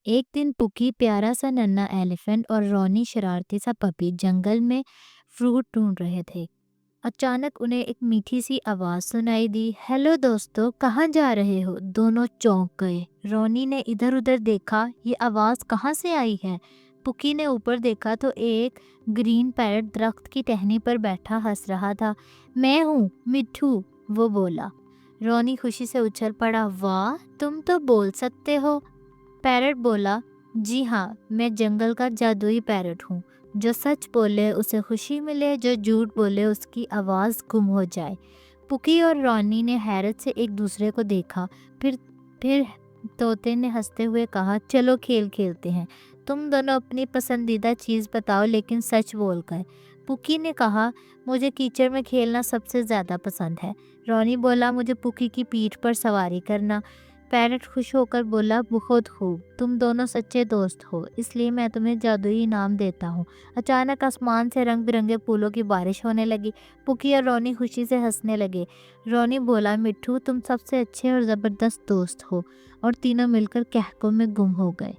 एक दिन पुकी प्यारा सा नन्हा एलिफेंट और रोनी शरारती सा पपी जंगल में फ्रूट ढूंढ रहे थे। अचानक उन्हें एक मीठी सी आवाज सुनाई दी। हेलो दोस्तों, कहाँ जा रहे हो? दोनों चौंक गए। रोनी ने इधर उधर देखा, ये आवाज कहाँ से आई है? पुकी ने ऊपर देखा तो एक ग्रीन पैरट दरख्त की टहनी पर बैठा हंस रहा था। मैं हूँ मिट्ठू, वो बोला। रोनी खुशी से उछल पड़ा। वाह, तुम तो बोल सकते हो। पैरट बोला, जी हाँ, मैं जंगल का जादुई पैरट हूँ। जो सच बोले उसे खुशी मिले, जो झूठ बोले उसकी आवाज़ गुम हो जाए। पुकी और रॉनी ने हैरत से एक दूसरे को देखा। फिर तोते ने हंसते हुए कहा, चलो खेल खेलते हैं। तुम दोनों अपनी पसंदीदा चीज़ बताओ, लेकिन सच बोलकर। पुकी ने कहा, मुझे कीचड़ में खेलना सबसे ज़्यादा पसंद है। रॉनी बोला, मुझे पुकी की पीठ पर सवारी करना। पैरट खुश होकर बोला, बहुत खूब, तुम दोनों सच्चे दोस्त हो, इसलिए मैं तुम्हें जादुई इनाम देता हूँ। अचानक आसमान से रंग बिरंगे फूलों की बारिश होने लगी। पुकी और रोनी खुशी से हंसने लगे। रोनी बोला, मिट्ठू तुम सबसे अच्छे और ज़बरदस्त दोस्त हो। और तीनों मिलकर कहकों में गुम हो गए।